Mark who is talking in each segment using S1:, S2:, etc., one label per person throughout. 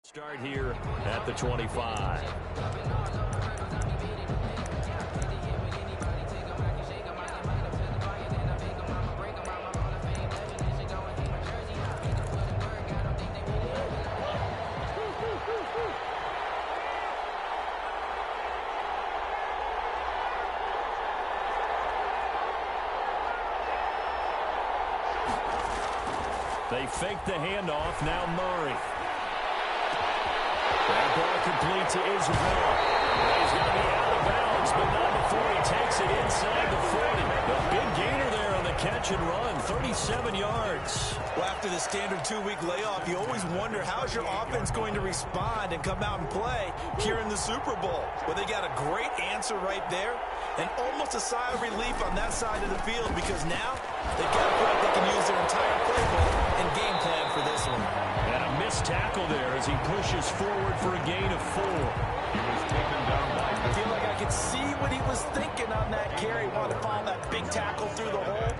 S1: Start here at the 25. They fake the handoff. Now Murray. That ball complete to Isabella. He's going to be out of bounds, but not before he takes it inside the 40. A big gainer there on the catch and run, 37 yards.
S2: Well, after the standard 2-week layoff, you always wonder how's your offense going to respond and come out and play here in the Super Bowl. Well, they got a great answer right there and almost a sigh of relief on that side of the field because now they've got a point they can use their entire playbook and game plan for this one.
S1: And a missed tackle there as he pushes forward for a gain of 4.
S3: He was taken down by...
S2: I feel like I could see what he was thinking on that carry. Wanted to follow that big tackle through the hole.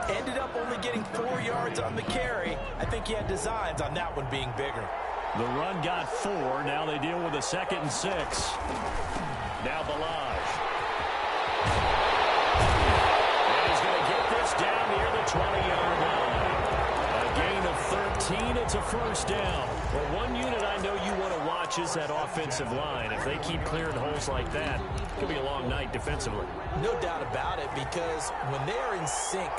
S2: Ended up only getting 4 yards on the carry. I think he had designs on that one being bigger.
S1: The run got 4. Now they deal with a 2nd and 6. Now Balaj. And he's going to get this down near the 20-yard line. A gain of 13. It's a first down. Well, one unit I know you want to watch is that offensive line. If they keep clearing holes like that, it could be a long night defensively.
S2: No doubt about it, because when they are in sync,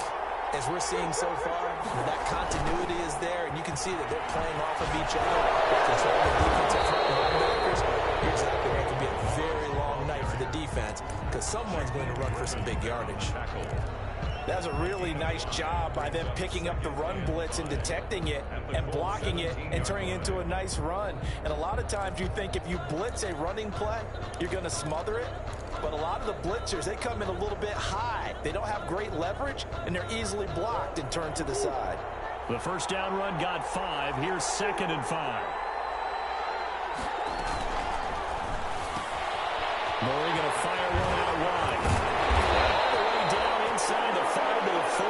S2: as we're seeing so far, that continuity is there, and you can see that they're playing off of each other, controlling the defensive front linebackers. You're exactly right. It could be a very long night for the defense because someone's going to run for some big yardage. That's a really nice job by them picking up the run blitz and detecting it and blocking it and turning it into a nice run. And a lot of times you think if you blitz a running play, you're going to smother it. But a lot of the blitzers, they come in a little bit high. They don't have great leverage, and they're easily blocked and turned to the side.
S1: The first down run got 5. Here's 2nd and 5. Murray going to fire one out wide. All the way down inside the 5 to the 4.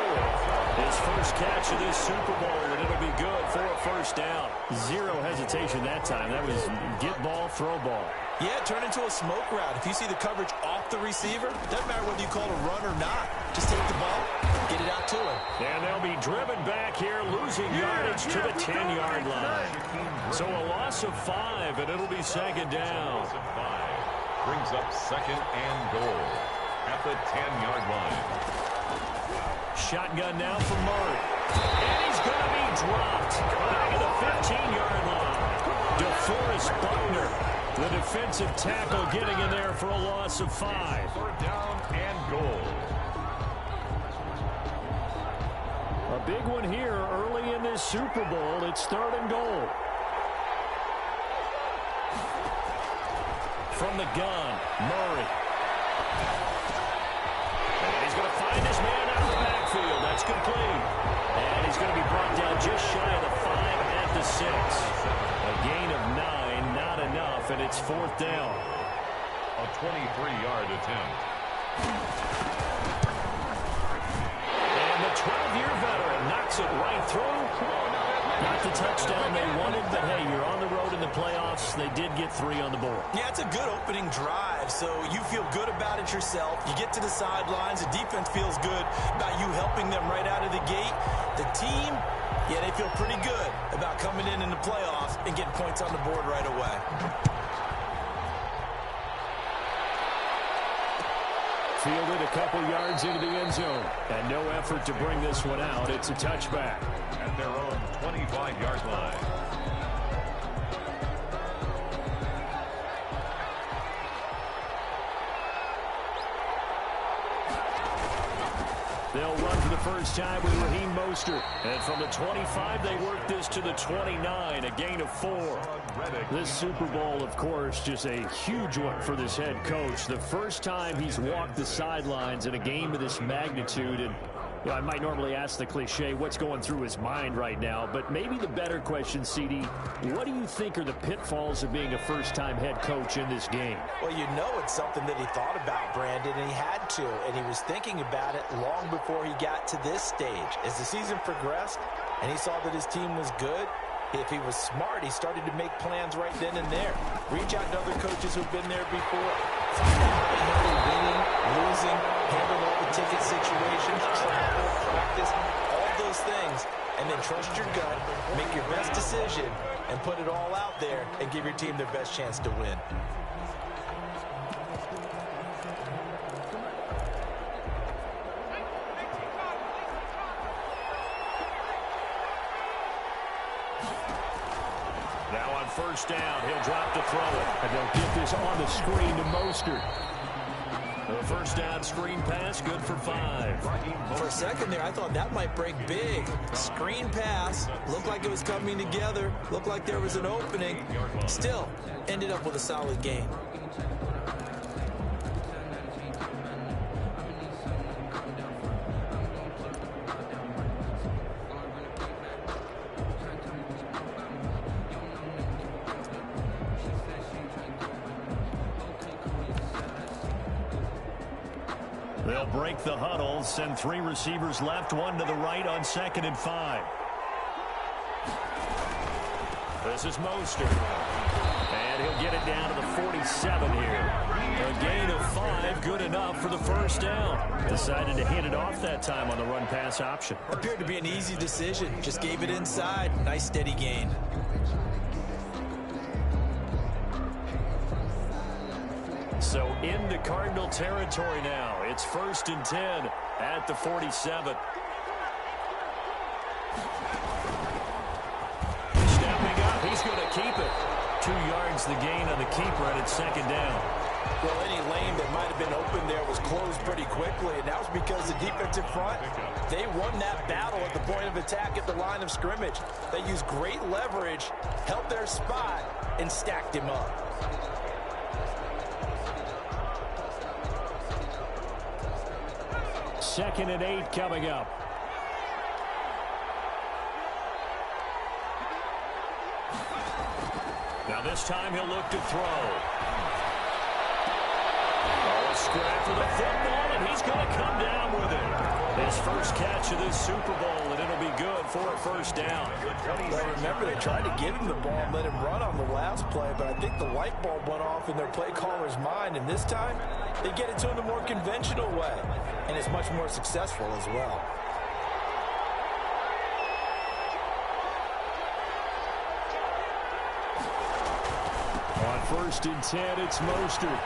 S1: His first catch of this Super Bowl, and it'll be good for a first down. Zero hesitation that time. That was get ball, throw ball.
S2: Yeah, turn into a smoke route. If you see the coverage off the receiver, doesn't matter whether you call it a run or not. Just take the ball, get it out to him.
S1: And they'll be driven back here, losing yardage to the 10-yard line. So a loss of 5, and it'll be 2nd down.
S3: Brings up 2nd and goal at the 10-yard line.
S1: Shotgun now for Murray. And he's going to be dropped back at the 15-yard line. DeForest Buckner, the defensive tackle, getting in there for a loss of 5.
S3: 3rd down and goal.
S1: A big one here early in this Super Bowl. It's 3rd and goal. From the gun, Murray. And he's going to find his man out of the backfield. That's complete. And he's going to be brought down just shy of the 5 at the 6. A gain of 9, not enough, and it's 4th down.
S3: A 23-yard attempt.
S1: And the 12-year veteran knocks it right through. Not the touchdown they wanted, but hey, you're on the road in the playoffs. They did get 3 on the board.
S2: Yeah, it's a good opening drive, so you feel good about it yourself. You get to the sidelines. The defense feels good about you helping them right out of the gate. The team, yeah, they feel pretty good about coming in the playoffs and getting points on the board right away.
S1: Fielded a couple yards into the end zone. And no effort to bring this one out. It's a touchback.
S3: At their own 25-yard line.
S1: They'll run for the first time with Raheem Mostert. And from the 25, they work this to the 29, a gain of 4. This Super Bowl, of course, just a huge one for this head coach. The first time he's walked the sidelines in a game of this magnitude. And you know, I might normally ask the cliche, what's going through his mind right now? But maybe the better question, CD, what do you think are the pitfalls of being a first-time head coach in this game?
S2: Well, you know it's something that he thought about, Brandon, and he had to. And he was thinking about it long before he got to this stage. As the season progressed and he saw that his team was good, If he was smart, he started to make plans right then and there. Reach out to other coaches who've been there before. Find out how to handle winning, losing, handle all the ticket situations, travel, practice, all those things. And then trust your gut, make your best decision, and put it all out there and give your team their best chance to win.
S1: Now on first down, he'll drop to throw it. And they'll get this on the screen to Mostert. The first down screen pass, good for 5.
S2: For a second there, I thought that might break big. Screen pass, looked like it was coming together, looked like there was an opening. Still, ended up with a solid gain.
S1: They'll break the huddle, send 3 receivers left, 1 to the right on 2nd and 5. This is Mostert. And he'll get it down to the 47 here. A gain of 5, good enough for the first down. Decided to hand it off that time on the run-pass option.
S2: Appeared to be an easy decision. Just gave it inside. Nice steady gain.
S1: So into Cardinal territory now. It's 1st and 10 at the 47. Stepping up, he's going to keep it. 2 yards the gain on the keeper, and it's 2nd down.
S2: Well, any lane that might have been open there was closed pretty quickly, and that was because the defensive front, they won that battle at the point of attack at the line of scrimmage. They used great leverage, held their spot, and stacked him up.
S1: Second and 8 coming up. Now this time he'll look to throw. Oh, a scrap for the football, and he's going to come down with it. His first catch of this Super Bowl, and it'll be good for a first down.
S2: Well, remember, they tried to give him the ball and let him run on the last play, but I think the light bulb went off in their play caller's mind, and this time they get it to him the more conventional way, and it's much more successful as well.
S1: On 1st and 10, it's Mostert.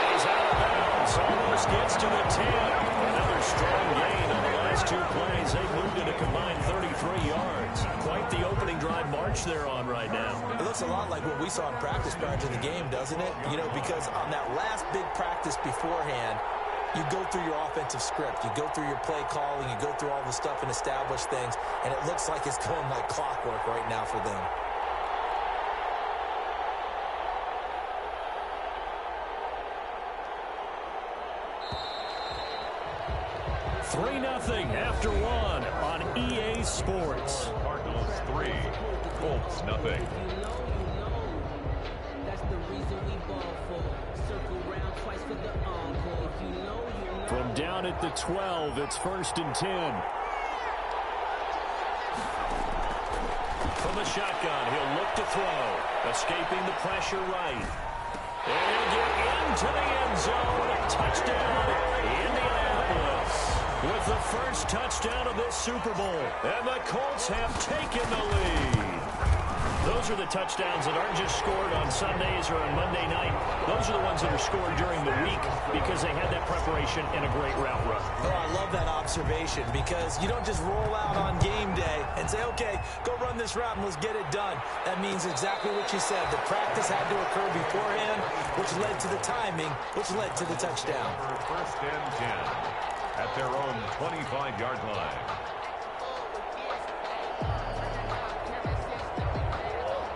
S1: He's out of bounds. Almost gets to the 10. Another strong gain on the last 2 plays. They've moved it a combined 33 yards. Quite the opening drive march they're on right now.
S2: It looks a lot like what we saw in practice prior to the game, doesn't it? You know, because on that last big practice beforehand, you go through your offensive script. You go through your play calling. You go through all the stuff and establish things. And it looks like it's going like clockwork right now for them.
S1: 3-0 after 1 on EA Sports.
S3: Cardinals 3, Colts nothing.
S1: From down at the 12, it's 1st and 10. From the shotgun, he'll look to throw. Escaping the pressure right. And he'll get into the end zone. Touchdown, Indianapolis. With the first touchdown of this Super Bowl. And the Colts have taken the lead. Those are the touchdowns that aren't just scored on Sundays or on Monday night. Those are the ones that are scored during the week because they had that preparation and a great route run.
S2: Oh, I love that observation because you don't just roll out on game day and say, okay, go run this route and let's get it done. That means exactly what you said. The practice had to occur beforehand, which led to the timing, which led to the touchdown.
S3: For 1st and 10 at their own 25-yard line.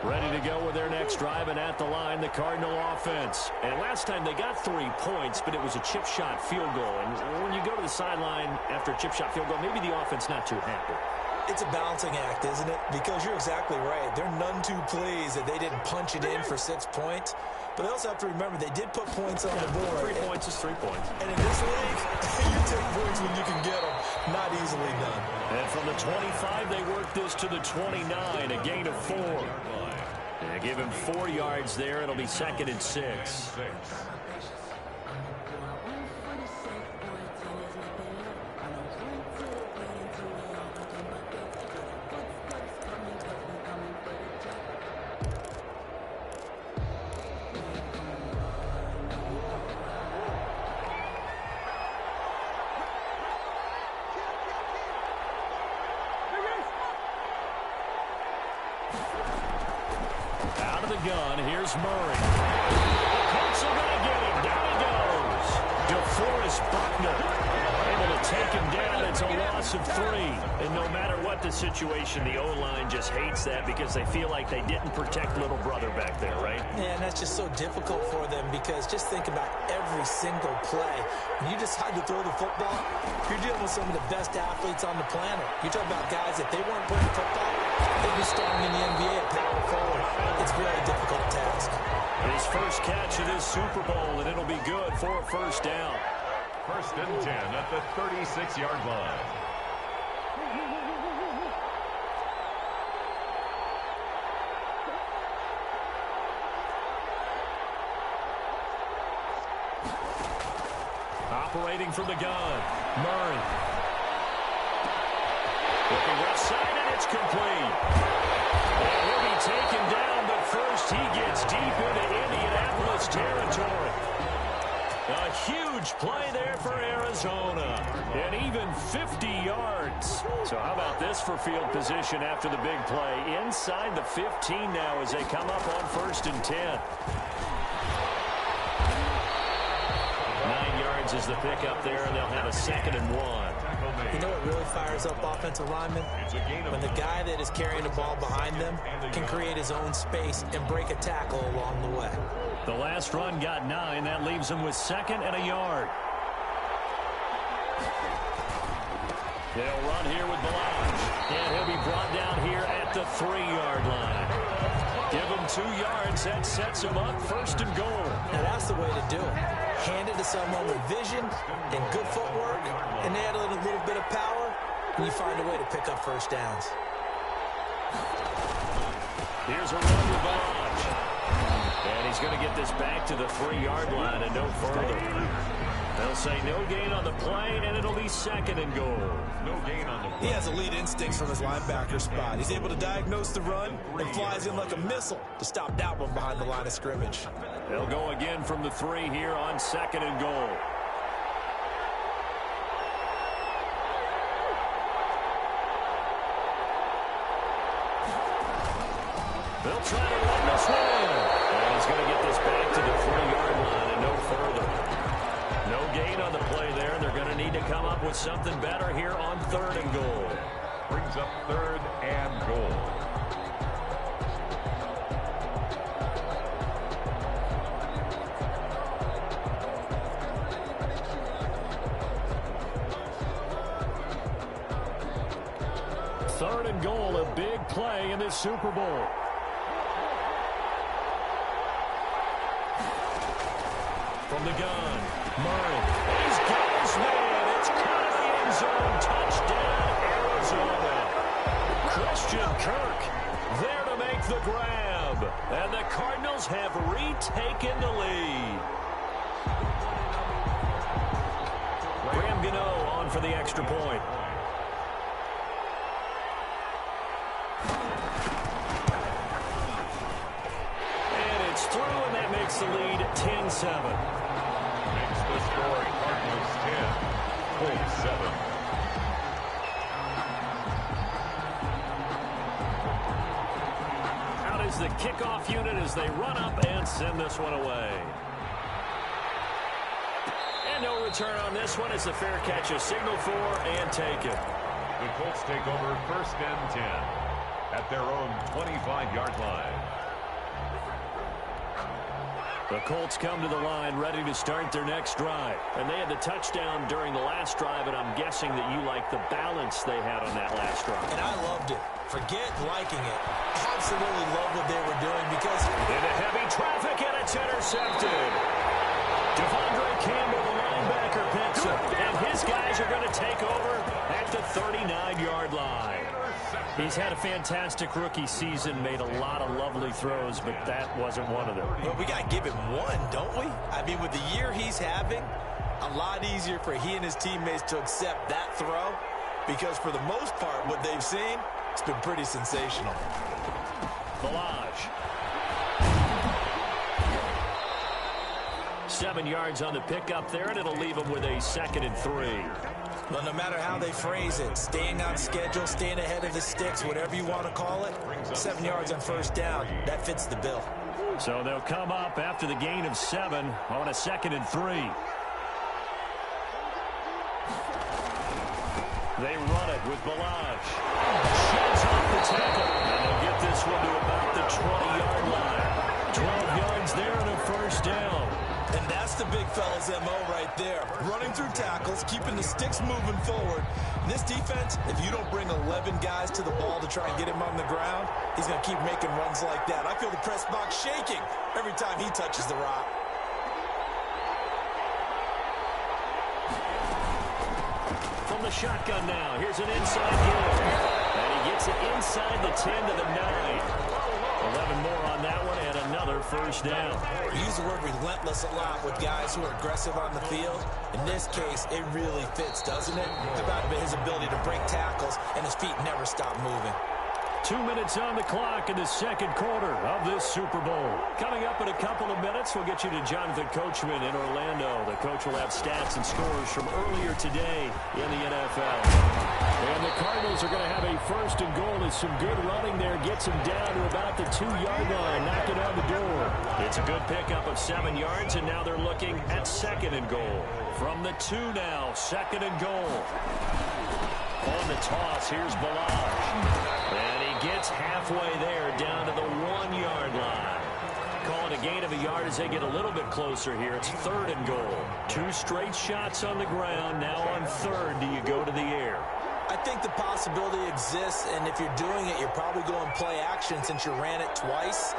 S1: Ready to go with their next drive, and at the line, the Cardinal offense. And last time they got 3 points, but it was a chip shot field goal. And when you go to the sideline after a chip shot field goal, maybe the offense not too happy.
S2: It's a balancing act, isn't it? Because you're exactly right. They're none too pleased that they didn't punch it in for 6 points. But they also have to remember they did put points on the board.
S1: 3 points is 3 points.
S2: And in this league, you take points when you can get them. Not easily done.
S1: And from the 25, they work this to the 29, a gain of 4. They give him 4 yards there. It'll be 2nd and 6. Out of the gun, here's Murray. The Colts are going to get him. Down he goes. DeForest Buckner able to take him down. It's a loss of 3. And no matter what the situation, the O-line just hates that because they feel like they didn't protect little brother back there, right?
S2: Yeah, and that's just so difficult for them because just think about every single play. When you decide to throw the football, you're dealing with some of the best athletes on the planet. You're talking about guys, if they weren't playing football, they'd be starting in the NBA at power forward. It's a very difficult task.
S1: His first catch of this Super Bowl, and it'll be good for a first down.
S3: 1st and 10 at the 36-yard line.
S1: Operating from the gun, Murray. Looking left side, and it's complete. And he'll be taken down, but first he gets deep into Indianapolis territory. A huge play there for Arizona, and even 50 yards. So how about this for field position after the big play? Inside the 15 now as they come up on 1st and 10. 9 yards is the pickup there, and they'll have a 2nd and 1.
S2: You know what really fires up offensive linemen? When the guy that is carrying the ball behind them can create his own space and break a tackle along the way.
S1: The last run got 9. That leaves him with 2nd and a yard. They'll run here with Blanche, and he'll be brought down here at the 3-yard line. Give him 2 yards. That sets him up 1st and goal.
S2: Now that's the way to do it. Hand it to someone with vision and good footwork, and add a little bit of power, and you find a way to pick up first downs.
S1: Here's a run with Blanche. And he's going to get this back to the 3-yard line and no further. They'll say no gain on the play, and it'll be 2nd and goal.
S3: No gain on the play.
S2: He has elite instincts from his linebacker spot. He's able to diagnose the run and flies in like a missile to stop that one behind the line of scrimmage.
S1: They'll go again from the 3 here on 2nd and goal. They'll try to run this one in. And he's going to get this back to the 3-yard line and no further. No gain on the play there. They're going to need to come up with something better here on 3rd and goal.
S3: Brings up 3rd and goal.
S1: Third and goal, a big play in this Super Bowl. From the gun, Murray. He's got his man. It's caught in the end zone. Touchdown, Arizona. Christian Kirk there to make the grab. And the Cardinals have retaken the lead. Graham Gano on for the extra point. And it's through, and that makes the lead 10-7.
S3: Makes the score Cardinals 10, Colts 7.
S1: Out is the kickoff unit as they run up and send this one away. And no return on this one as the fair catch is signaled for and taken.
S3: The Colts take over 1st and 10 at their own 25-yard line.
S1: The Colts come to the line ready to start their next drive. And they had the touchdown during the last drive, and I'm guessing that you like the balance they had on that last drive.
S2: And I loved it. Forget liking it. Absolutely love what they were doing because...
S1: Into heavy traffic, and it's intercepted. Devondre Campbell, the linebacker, picks Gibson. And his guys are going to take over at the 39-yard line. He's had a fantastic rookie season, made a lot of lovely throws, but that wasn't one of them.
S2: Well, we got to give him one, don't we? I mean, with the year he's having, a lot easier for he and his teammates to accept that throw, because for the most part, what they've seen, it's been pretty sensational.
S1: Balaj. 7 yards on the pickup there, and it'll leave him with a 2nd and 3.
S2: Well, no matter how they phrase it, staying on schedule, staying ahead of the sticks, whatever you want to call it, 7 yards on first down, that fits the bill.
S1: So they'll come up after the gain of 7 on a 2nd and 3. They run it with Balaj. Shoves off the tackle. And they'll get this one to about the 20-yard line. 12 yards there and a first down.
S2: And that's the big fella's MO right there. Running through tackles, keeping the sticks moving forward. This defense, if you don't bring 11 guys to the ball to try and get him on the ground, he's going to keep making runs like that. I feel the press box shaking every time he touches the rock.
S1: From the shotgun now, here's an inside give. And he gets it inside the 10 to the 9. 11 more on that one, and another first down.
S2: We use the word relentless a lot with guys who are aggressive on the field. In this case, it really fits, doesn't it? How about his ability to break tackles, and his feet never stop moving.
S1: 2 minutes on the clock in the second quarter of this Super Bowl. Coming up in a couple of minutes, we'll get you to Jonathan Coachman in Orlando. The coach will have stats and scores from earlier today in the NFL. And the Cardinals are going to have a 1st and goal. It's some good running there. Gets him down to about the 2-yard line, knocking on the door. It's a good pickup of 7 yards, and now they're looking at 2nd and goal. From the 2 now, 2nd and goal. On the toss, here's Balaj. And he gets halfway there down to the 1-yard line. Calling a gain of a yard as they get a little bit closer here. It's 3rd and goal. 2 straight shots on the ground. Now on 3rd, do you go to the air?
S2: I think the possibility exists, and if you're doing it, you're probably going play action since you ran it twice.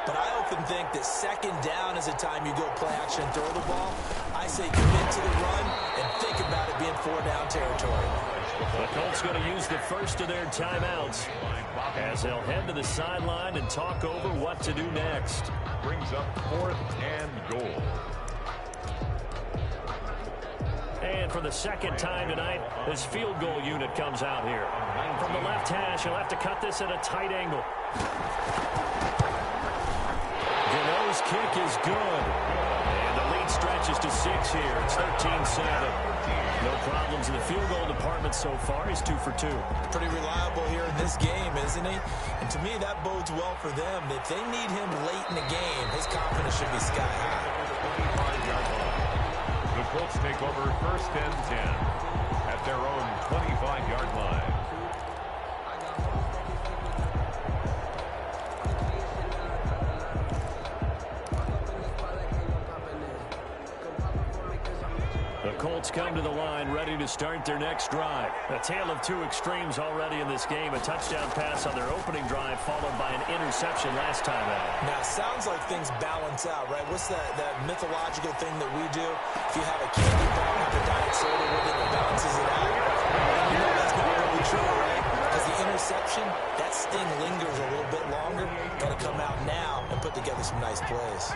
S2: But I often think that 2nd down is a time you go play action and throw the ball. I say commit to the run and think about it being 4-down territory.
S1: The Colts going to use the first of their timeouts as they'll head to the sideline and talk over what to do next.
S3: Brings up 4th and goal.
S1: And for the 2nd time tonight, this field goal unit comes out here. From the left hash, he'll have to cut this at a tight angle. Gano's kick is good. And the lead stretches to 6 here. It's 13-7. No problems in the field goal department so far. He's 2 for 2.
S2: Pretty reliable here in this game, isn't he? And to me, that bodes well for them. If they need him late in the game, his confidence should be sky high.
S3: The Colts take over 1st and 10 at their own 25-yard line.
S1: The Colts come to the line ready to start their next drive. A tale of 2 extremes already in this game. A touchdown pass on their opening drive followed by an interception last time out.
S2: Now, it sounds like things balance out, right? What's that mythological thing that we do? If you have a candy bar with a diet soda with it, it balances it out. You know that's not really true, right? Because the interception, that sting lingers a little bit longer. Got to come out now and put together some nice plays.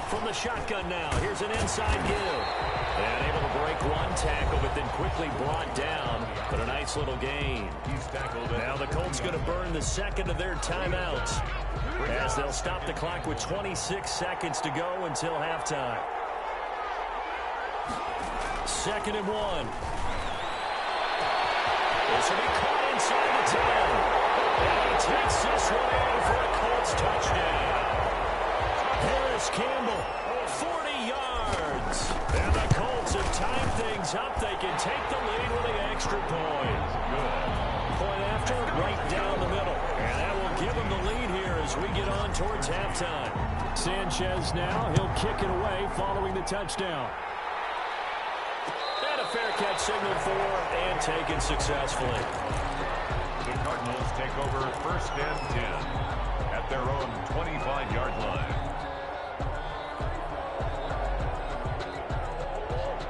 S1: From the shotgun now, here's an inside give. And able to break one tackle, but then quickly brought down. But a nice little gain.
S3: He's tackled.
S1: Now the Colts going to burn the 2nd of their timeouts as they'll stop the clock with 26 seconds to go until halftime. 2nd and 1. This will be caught inside the 10. And he takes this one in for a Colts touchdown. Harris Campbell, 40 yards. And the Colts have timed things up. They can take the lead with the extra point. Good. Point after, right down the middle. And that will give them the lead here as we get on towards halftime. Sanchez now, he'll kick it away following the touchdown. And a fair catch signaled for and taken successfully.
S3: The Cardinals take over 1st and 10 at their own 25-yard line.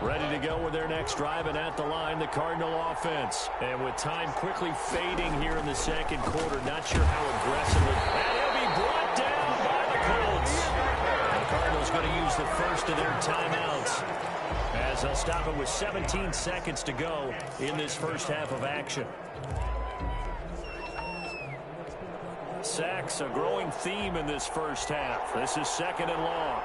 S1: Ready to go with their next drive, and at the line, the Cardinal offense. And with time quickly fading here in the second quarter, not sure how aggressively. And he'll be brought down by the Colts. The Cardinals going to use the first of their timeouts, as they'll stop it with 17 seconds to go in this first half of action. Sacks, a growing theme in this first half. This is 2nd and long.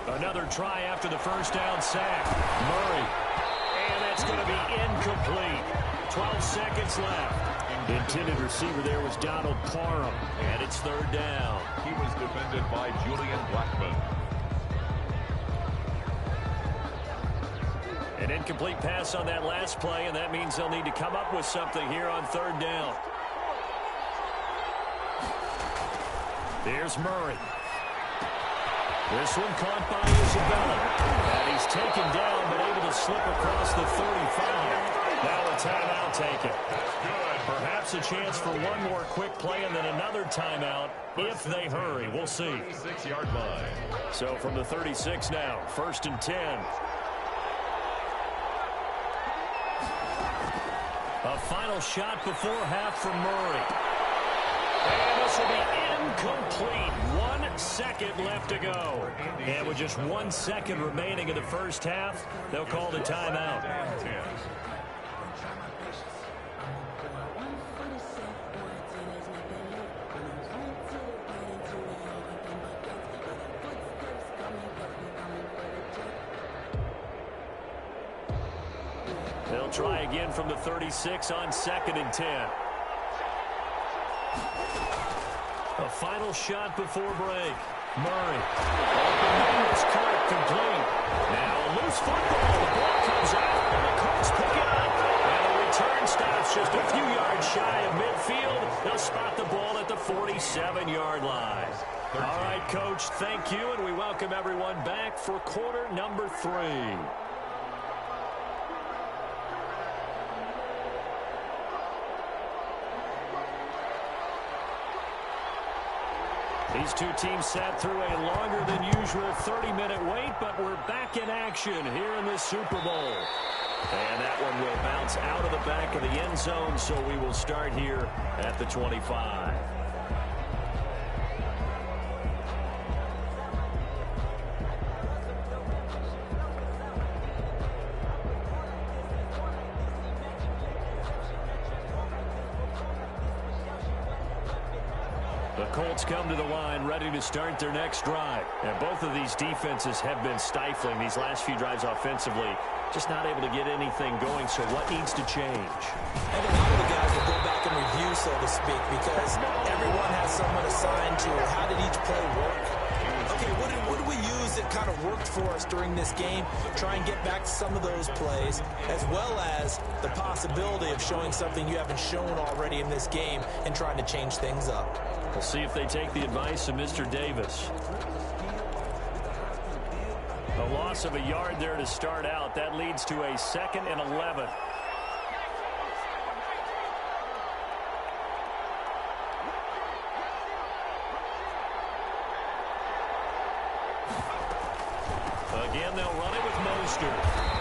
S1: Another try after the first down sack. Murray. And that's going to be incomplete. 12 seconds left. The intended receiver there was Donald Parham. And it's 3rd down.
S3: He was defended by Julian Blackman.
S1: An incomplete pass on that last play, and that means they'll need to come up with something here on 3rd down. Here's Murray. This one caught by Isabella. And he's taken down, but able to slip across the 35. Now a timeout taken. Good. Perhaps a chance for one more quick play and then another timeout if they hurry. We'll see.
S3: 36-yard line.
S1: So from the 36 now, 1st and 10. A final shot before half from Murray. And this will be incomplete. 1 second left to go. And with just 1 second remaining in the first half, they'll call the timeout. They'll try again from the 36 on 2nd and 10. A final shot before break. Murray. Open is caught, complete. Now a loose football. The ball comes out, and the Colts pick it up. And the return stops just a few yards shy of midfield. They'll spot the ball at the 47-yard line. All right, Coach, thank you, and we welcome everyone back for quarter number 3. These two teams sat through a longer than usual 30-minute wait, but we're back in action here in this Super Bowl. And that one will bounce out of the back of the end zone, so we will start here at the 25. The Colts come to the line ready to start their next drive. And both of these defenses have been stifling these last few drives offensively. Just not able to get anything going, so what needs to change?
S2: And a lot of the guys will go back and review, so to speak, because everyone has someone assigned to how did each play work. Okay, what did we use that kind of worked for us during this game? Try and get back to some of those plays, as well as the possibility of showing something you haven't shown already in this game and trying to change things up.
S1: We'll see if they take the advice of Mr. Davis. A loss of a yard there to start out. That leads to a 2nd and 11. Again, they'll run it with Mostert.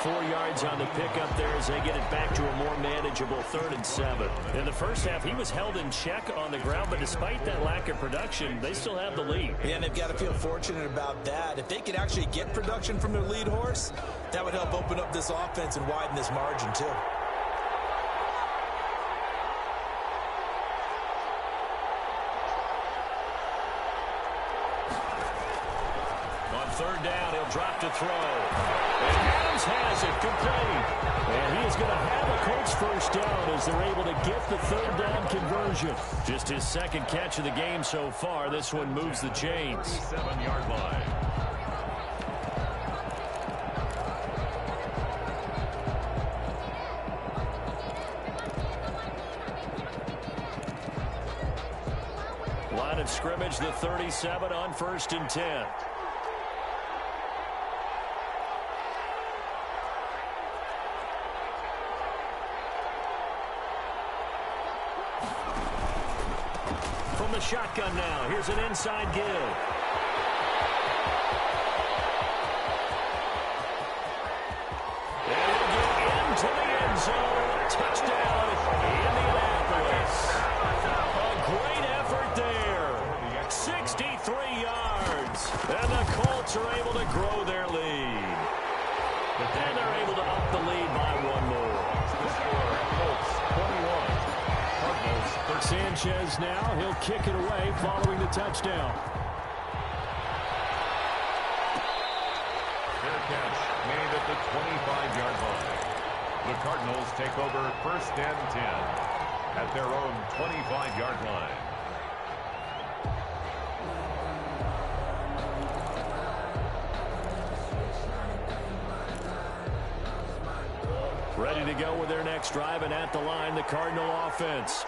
S1: 4 yards on the pickup there as they get it back to a more manageable 3rd and 7. In the first half, he was held in check on the ground, but despite that lack of production, they still have the lead.
S2: Yeah, and they've got to feel fortunate about that. If they could actually get production from their lead horse, that would help open up this offense and widen this margin, too.
S1: On 3rd down, he'll drop to throw. And Adams has it, complete. And he is going to have a Colts first down as they're able to get the 3rd down conversion. Just his 2nd catch of the game so far. This one moves the chains.
S3: 7-yard line.
S1: Line of scrimmage, the 37 on 1st and 10. From the shotgun now, here's an inside give. And he'll get into the end zone. Touchdown, Indianapolis. A great effort there. 63 yards. And the Colts are able to grow their lead. And they're able to up the lead by one more. Colts 21. Sanchez now, he'll kick it away following the touchdown.
S3: Fair catch made at the 25-yard line. The Cardinals take over 1st and 10 at their own 25-yard line.
S1: Ready to go with their next drive, and at the line, the Cardinal offense.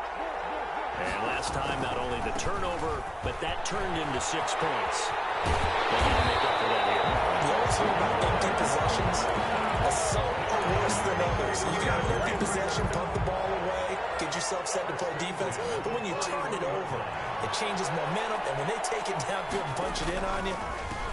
S1: And last time, not only the turnover, but that turned into 6 points. They got to make up for that here.
S2: You always hear about empty possessions. Some are worse than others. You can have an empty possession, pump the ball away, get yourself set to play defense. But when you turn it over, it changes momentum. And when they take it downfield and punch it in on you,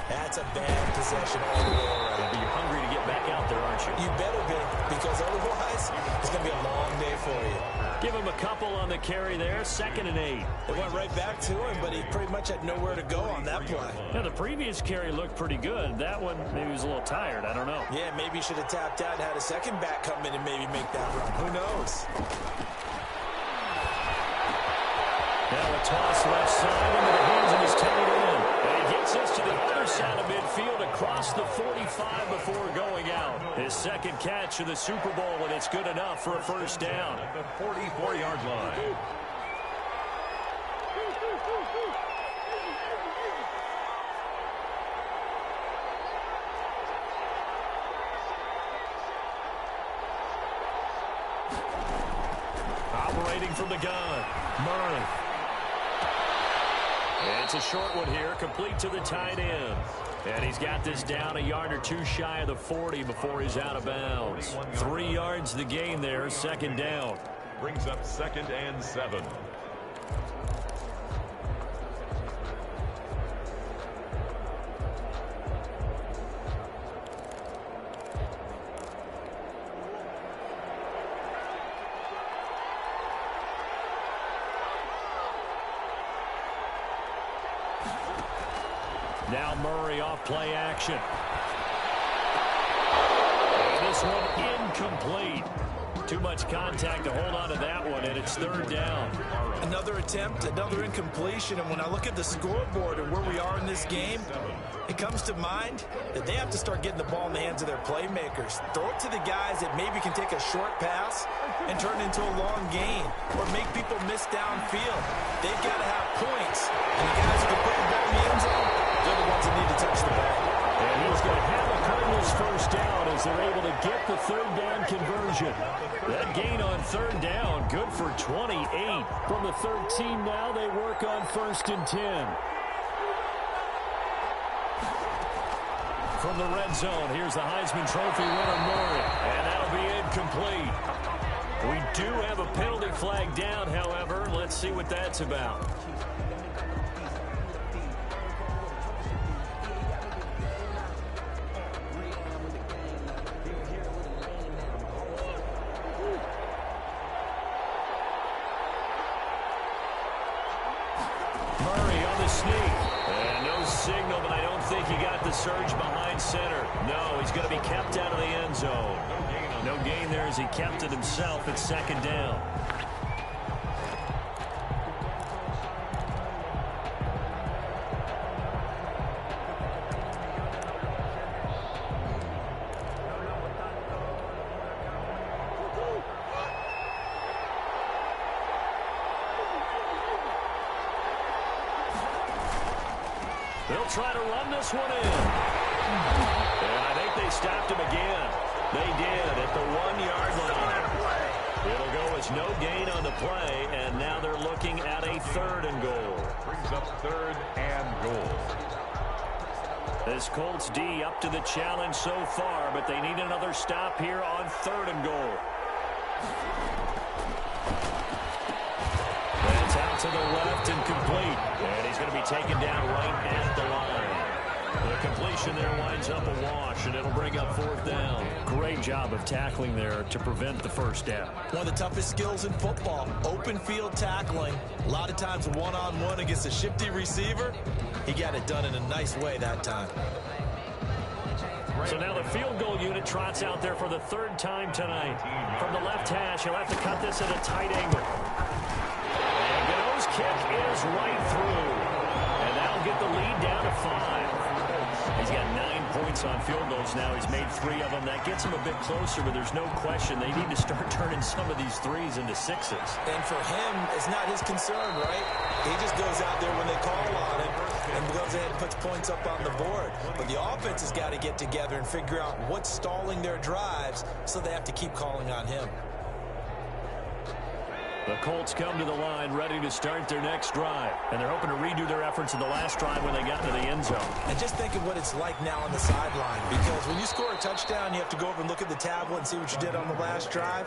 S2: that's a bad possession all the way around.
S1: But you're hungry to get back out there, aren't you?
S2: You better be, because otherwise, it's going to be a long day for you.
S1: Give him a couple on the carry there, 2nd and 8.
S2: It went right back to him, but he pretty much had nowhere to go on that play.
S1: Yeah, the previous carry looked pretty good. That one, maybe he was a little tired. I don't know.
S2: Yeah, maybe he should have tapped out and had a second back come in and maybe make that run. Who knows?
S1: Now a toss left side into the hands of his tight end. And he gets us to the other side of midfield across the 45 before going out. His 2nd catch of the Super Bowl, and it's good enough for a 1st down.
S3: At the 44-yard line.
S1: Operating from the gun, Murray. It's a short one here, complete to the tight end. And he's got this down a yard or two shy of the 40 before he's out of bounds. 3 yards the gain there, 2nd down.
S3: Brings up 2nd and 7.
S1: Now Murray off play action. And this one incomplete. Too much contact to hold on to that one, and it's 3rd down.
S2: Another attempt, another incompletion, and when I look at the scoreboard and where we are in this game, it comes to mind that they have to start getting the ball in the hands of their playmakers. Throw it to the guys that maybe can take a short pass and turn it into a long gain or make people miss downfield. They've got to have points, and the guys who can put the ball in the end zone, they're the ones that need to touch the ball.
S1: And he's going to have the Cardinals 1st down as they're able to get the 3rd down conversion. That gain on 3rd down, good for 28. From the 13 now, they work on 1st and 10. From the red zone, here's the Heisman Trophy winner, Murray. And that'll be incomplete. We do have a penalty flag down, however. Let's see what that's about. Murray on the sneak. And no signal, but I don't think he got the surge behind center. No, he's going to be kept out of the end zone. No gain there as he kept it himself at 2nd down. They'll try to run this one in. And I think they stopped him again. They did at the 1-yard line. It'll go as no gain on the play, and now they're looking at a 3rd and goal.
S3: Brings up 3rd and goal.
S1: This Colts D up to the challenge so far, but they need another stop here on 3rd and goal. That's out to the left and complete. And he's going to be taken down right at the line. The completion there winds up a wash, and it'll bring up 4th down. Great job of tackling there to prevent the first down.
S2: One of the toughest skills in football, open field tackling. A lot of times one-on-one against a shifty receiver. He got it done in a nice way that time.
S1: So now the field goal unit trots out there for the 3rd time tonight. From the left hash, he'll have to cut this at a tight angle. And Gano's kick is right through. And that'll get the lead down to 5. He's got 9 points on field goals now. He's made 3 of them. That gets him a bit closer, but there's no question they need to start turning some of these 3s into 6s.
S2: And for him, it's not his concern, right? He just goes out there when they call on him and goes ahead and puts points up on the board. But the offense has got to get together and figure out what's stalling their drives, so they have to keep calling on him.
S1: The Colts come to the line ready to start their next drive. And they're hoping to redo their efforts in the last drive when they got to the end zone.
S2: And just think of what it's like now on the sideline. Because when you score a touchdown, you have to go over and look at the tablet and see what you did on the last drive.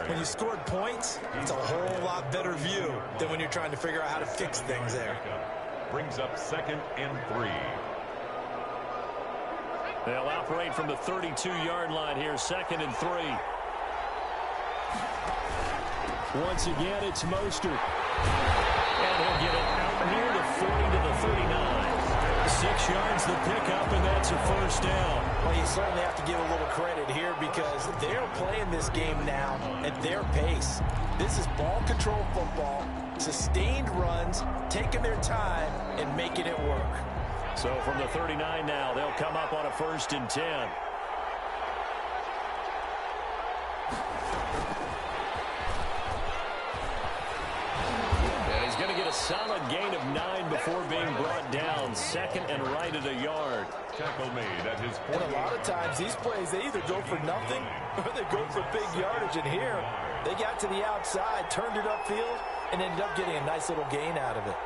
S2: When you scored points, it's a whole lot better view than when you're trying to figure out how to fix things there.
S3: Brings up 2nd and 3.
S1: They'll operate from the 32-yard line here, 2nd and 3. Once again, it's Mostert. And he'll get it out near the 40 to the 39. 6 yards the pickup, and that's a 1st down.
S2: Well, you certainly have to give a little credit here because they're playing this game now at their pace. This is ball control football, sustained runs, taking their time, and making it work.
S1: So from the 39 now, they'll come up on a 1st and 10. A solid gain of 9 before being brought down. 2nd and right at a yard.
S3: Tackle made at his 40.
S2: And a lot of times these plays, they either go for nothing or they go for big yardage. And here, they got to the outside, turned it upfield, and ended up getting a nice little gain out of it.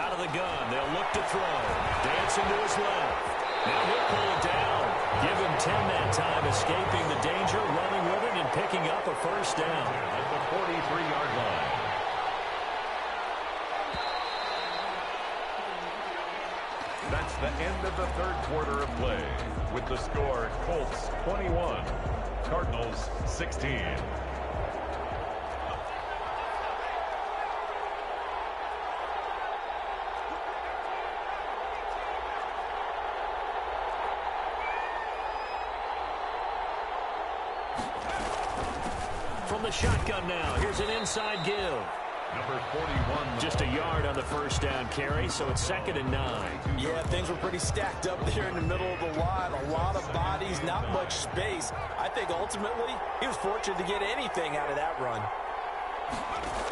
S1: Out of the gun, they'll look to throw. Dancing to his left. Now he'll pull it down. Give him 10 that time, escaping the danger, running with it, and picking up a 1st down.
S3: At the 43-yard line. That's the end of the 3rd quarter of play. With the score, Colts 21, Cardinals 16.
S1: From the shotgun now, here's an inside give.
S3: Number 41.
S1: Just a yard on the 1st down carry, so it's 2nd and 9.
S2: Yeah, things were pretty stacked up there in the middle of the line. A lot of bodies, not much space. I think ultimately he was fortunate to get anything out of that run.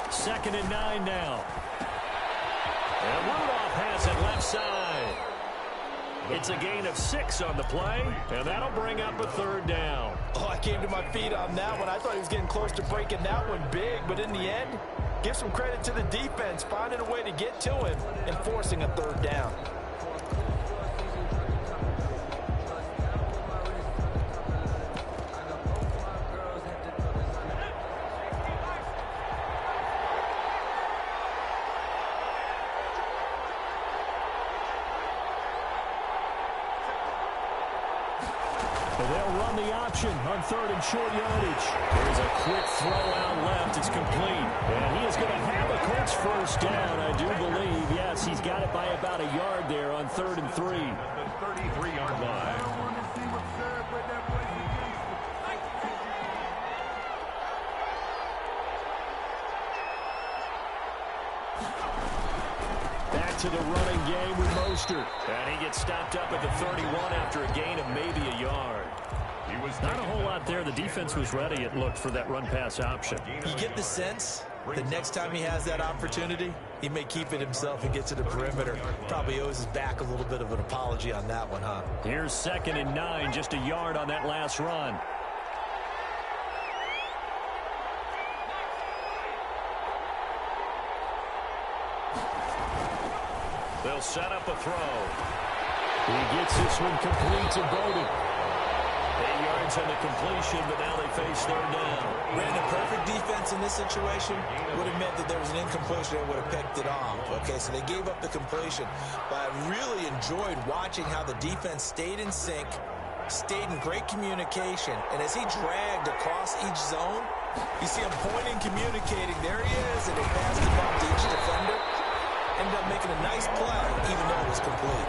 S1: 2nd and 9 now. And Rudolph has it left side. It's a gain of 6 on the play, and that'll bring up a 3rd down.
S2: Oh, I came to my feet on that one. I thought he was getting close to breaking that one big, but in the end, give some credit to the defense, finding a way to get to him and forcing a 3rd down.
S1: They'll run the option on 3rd and short yardage. There's a quick throw out left. It's complete. And he is going to have a Colts 1st down, I do believe. Yes, he's got it by about a yard there on 3rd and 3.
S3: The 33-yard line.
S1: Back to the running game with Mostert. And he gets stopped up at the 31 after a gain of maybe a yard.
S3: He was
S1: not a whole lot there. The defense was ready, it looked, for that run-pass option.
S2: You get the sense The next time he has that opportunity, he may keep it himself and get to the perimeter. Probably owes his back a little bit of an apology on that one, huh?
S1: Here's 2nd and 9, just a yard on that last run. They'll set up a throw. He gets this one complete to Bowden. 8 yards on the completion, but now they face 3rd down.
S2: Ran a perfect defense in this situation would have meant that there was an incompletion that would have picked it off. Okay, so they gave up the completion. But I really enjoyed watching how the defense stayed in sync, stayed in great communication. And as he dragged across each zone, you see him pointing, communicating. There he is, and they passed him up to each defender. Ended up making a nice play, even though it was complete.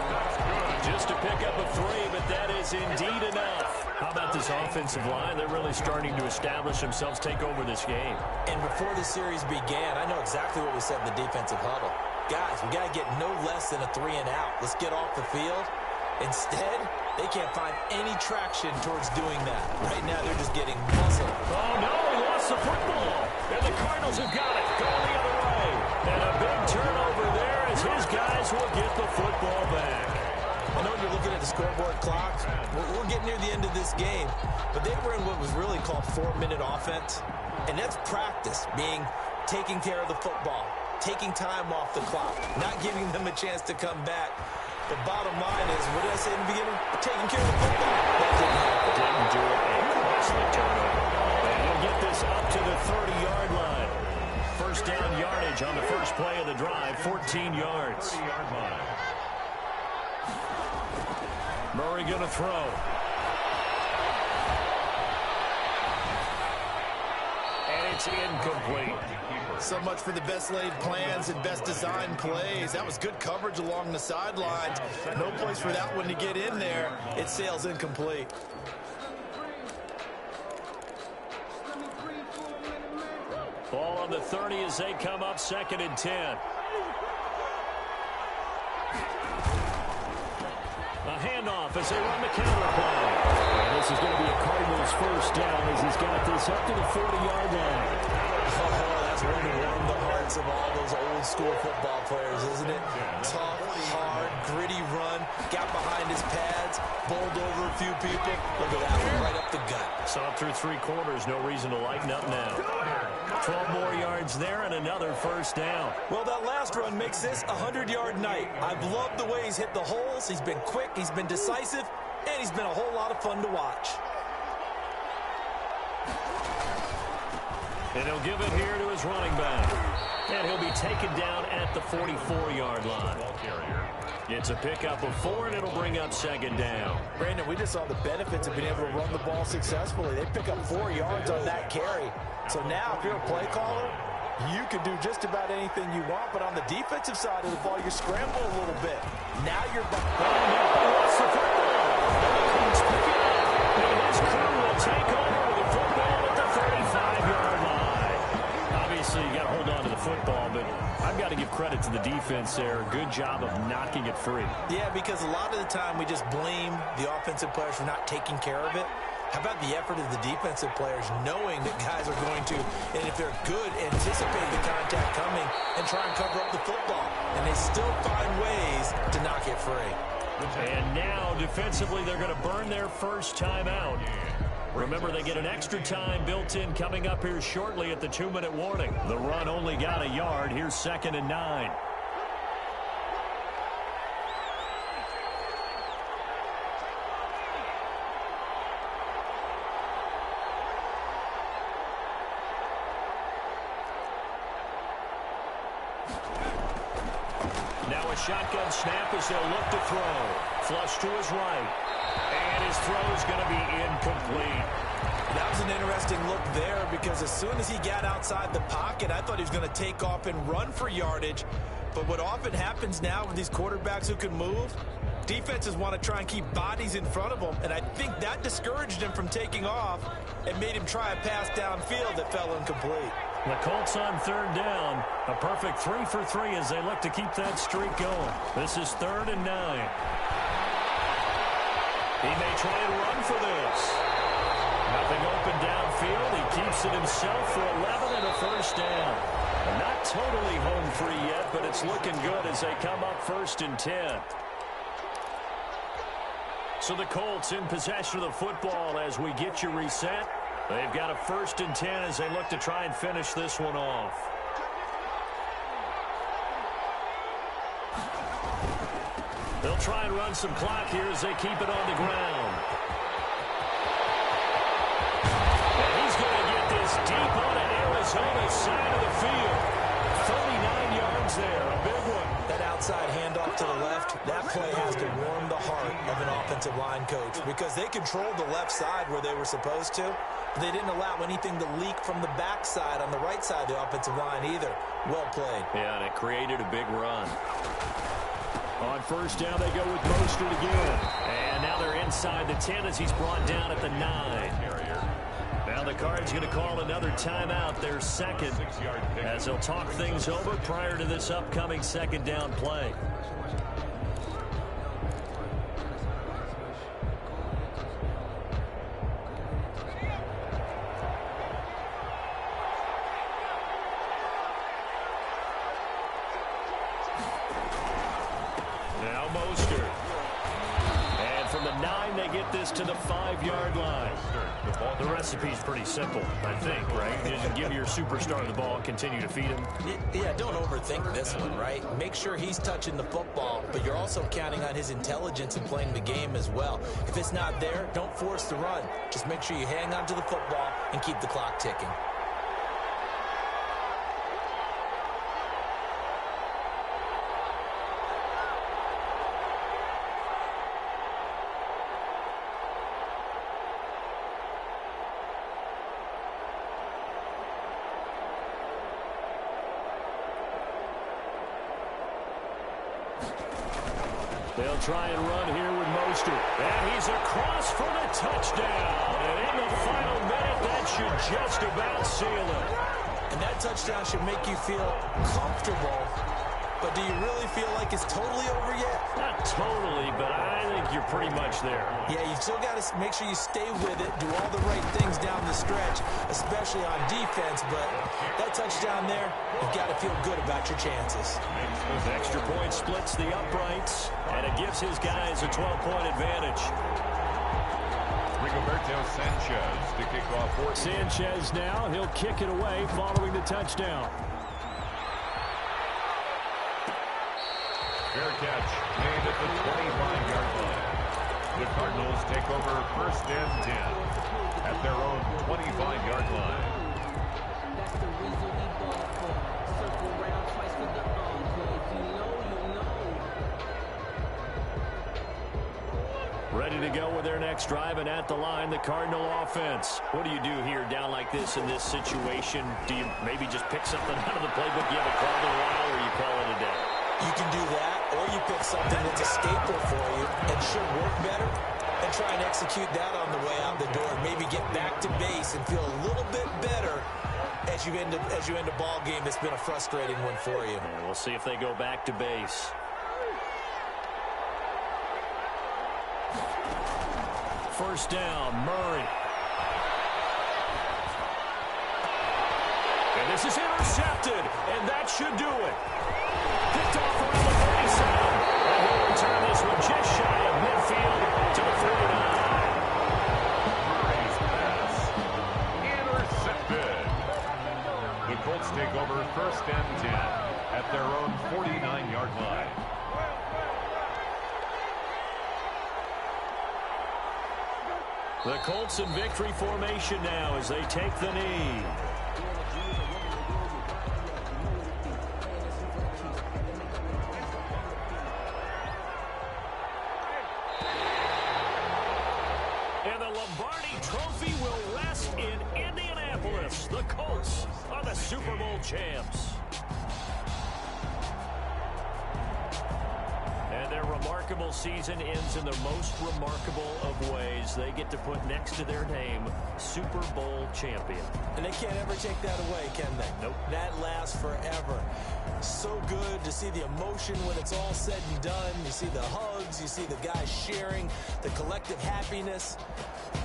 S1: Just to pick up a 3, but that is indeed enough. How about this offensive line? They're really starting to establish themselves, take over this game.
S2: And before the series began, I know exactly what we said in the defensive huddle. Guys, we got to get no less than a 3 and out. Let's get off the field. Instead, they can't find any traction towards doing that. Right now, they're just getting muscle.
S1: Oh, no, he lost the football. And the Cardinals have got it, going the other way. And a big turnover there as his guys will get the football back.
S2: I know you're looking at the scoreboard clock. We're getting near the end of this game. But they were in what was really called 4-minute offense. And that's practice, being taking care of the football, taking time off the clock, not giving them a chance to come back. The bottom line is, what did I say in the beginning? Taking care of the football. That didn't happen.
S1: Didn't do it. A costly turnover. And he'll get this up to the 30-yard line. First down yardage on the first play of the drive, 14 yards. Murray going to throw. And it's incomplete.
S2: So much for the best laid plans and best designed plays. That was good coverage along the sidelines. No place for that one to get in there. It sails incomplete.
S1: Ball on the 30 as they come up, 2nd and 10. A handoff as they run the counter play. And this is going to be a Cardinals first down as he's got this up to the 40-yard line.
S2: Oh, that's going to warm the hearts of all those old school football players, isn't it? Tough, hard, gritty run, got behind his pads, bowled over a few people. Look at that one, right up the gut.
S1: Saw it through 3 quarters, no reason to lighten up now. 12 more yards there and another first down.
S2: Well, that last run makes this a 100-yard night. I've loved the way he's hit the holes. He's been quick, he's been decisive, and he's been a whole lot of fun to watch.
S1: And he'll give it here to his running back. And he'll be taken down at the 44-yard line. It's a pickup of 4, and it'll bring up 2nd down.
S2: Brandon, we just saw the benefits of being able to run the ball successfully. They pick up 4 yards on that carry. So now, if you're a play caller, you can do just about anything you want. But on the defensive side of the ball, you scramble a little bit. Now you're behind.
S1: Lost the football. He's picking it up. And his crew will take over with the football at the 35-yard line. Obviously, you got to hold on to the football, but I've got to give credit to the defense there. Good job of knocking it free.
S2: Yeah, because a lot of the time we just blame the offensive players for not taking care of it. How about the effort of the defensive players knowing that guys are going to, and if they're good, anticipate the contact coming and try and cover up the football. And they still find ways to knock it free.
S1: And now, defensively, they're going to burn their first time out. Remember, they get an extra time built in coming up here shortly at the 2-minute warning. The run only got a yard. Here's 2nd and 9. Now a shotgun snap as they'll look to throw. Flush to his right. And his throw is going to be incomplete.
S2: That was an interesting look there because as soon as he got outside the pocket, I thought he was going to take off and run for yardage. But what often happens now with these quarterbacks who can move, defenses want to try and keep bodies in front of them. And I think that discouraged him from taking off and made him try a pass downfield that fell incomplete.
S1: The Colts on 3rd down. A perfect 3 for 3 as they look to keep that streak going. This is 3rd and 9. He may try and run for this. Nothing open downfield. He keeps it himself for 11 and a first down. Not totally home free yet, but it's looking good as they come up 1st and 10. So the Colts in possession of the football as we get you reset. They've got a 1st and 10 as they look to try and finish this one off. They'll try and run some clock here as they keep it on the ground. And he's going to get this deep onto Arizona's side of the field. 39 yards there, a big one.
S2: That outside handoff to the left, that play has to warm the heart of an offensive line coach because they controlled the left side where they were supposed to. But they didn't allow anything to leak from the backside on the right side of the offensive line either. Well played. Yeah, and it created a big run.
S1: On 1st down, they go with Mostert again. And now they're inside the 10 as he's brought down at the 9. Now the Cards going to call another timeout, their second, as they'll talk things over prior to this upcoming 2nd down play. Now Mostert. And from the 9, they get this to the 5-yard line. The recipe's pretty simple, I think, right? You just give your superstar the ball and continue to feed him.
S2: Yeah, don't overthink this one, right? Make sure he's touching the football, but you're also counting on his intelligence in playing the game as well. If it's not there, don't force the run. Just make sure you hang on to the football and keep the clock ticking.
S1: They'll try and run here with Mostert. And he's across for the touchdown. And in the final minute, that should just about seal it.
S2: And that touchdown should make you feel comfortable. But do you really feel like it's totally over yet?
S1: Not totally, but I think you're pretty much there.
S2: Yeah, you still got to make sure you stay with it, do all the right things down the stretch, especially on defense. But that touchdown there, you've got to feel good about your chances.
S1: The extra point splits the uprights, and it gives his guys a 12-point advantage.
S3: Rigoberto Sanchez to kick off 4.
S1: Sanchez now, he'll kick it away following the touchdown.
S3: Fair catch made at the 25-yard line. The Cardinals take over 1st and 10 at their own 25-yard line.
S4: That's the reason we ball for. Circle around twice with the enclave. You know.
S1: Ready to go with their next drive, and at the line, the Cardinal offense. What do you do here down like this in this situation? Do you maybe just pick something out of the playbook you haven't called in a while, or you call it a day?
S2: You can do that, or you pick something that's a staple for you and should work better, and try and execute that on the way out the door. Maybe get back to base and feel a little bit better as you end a ball game that's been a frustrating one for you.
S1: And we'll see if they go back to base. First down, Murray. And this is intercepted, and that should do it. Picked off around the 37. And he'll return this one just shy of midfield to the 49.
S3: Murray's pass intercepted. The Colts take over 1st and 10 at their own 49-yard line.
S1: The Colts in victory formation now as they take the knee. And the Lombardi Trophy will rest in Indianapolis. The Colts are the Super Bowl champs. And their remarkable season ends in the most remarkable of ways. They get to put next to their name, Super Bowl champion.
S2: And they can't ever take that away, can they?
S1: Nope.
S2: That lasts forever. So good to see the emotion when it's all said and done. You see the hugs, you see the guys sharing, the collective happiness.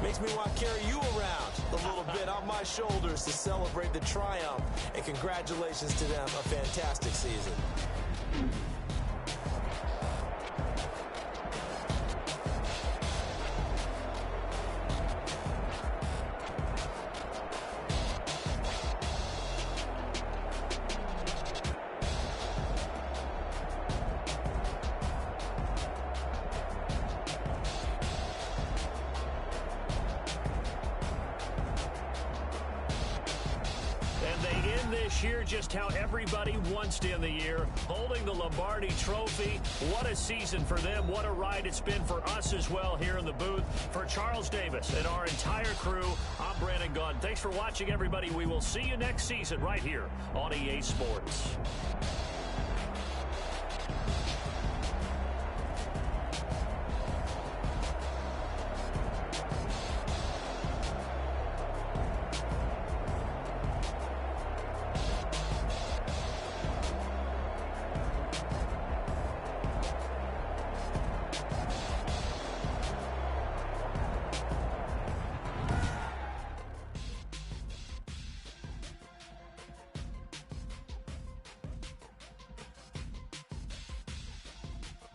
S2: Makes me want to carry you around a little bit on my shoulders to celebrate the triumph. And congratulations to them, a fantastic season.
S1: This year, just how everybody wants to end the year, holding the Lombardi Trophy. What a season for them. What a ride it's been for us as well here in the booth. For Charles Davis and our entire crew, I'm Brandon Gunn. Thanks for watching, everybody. We will see you next season right here on EA Sports.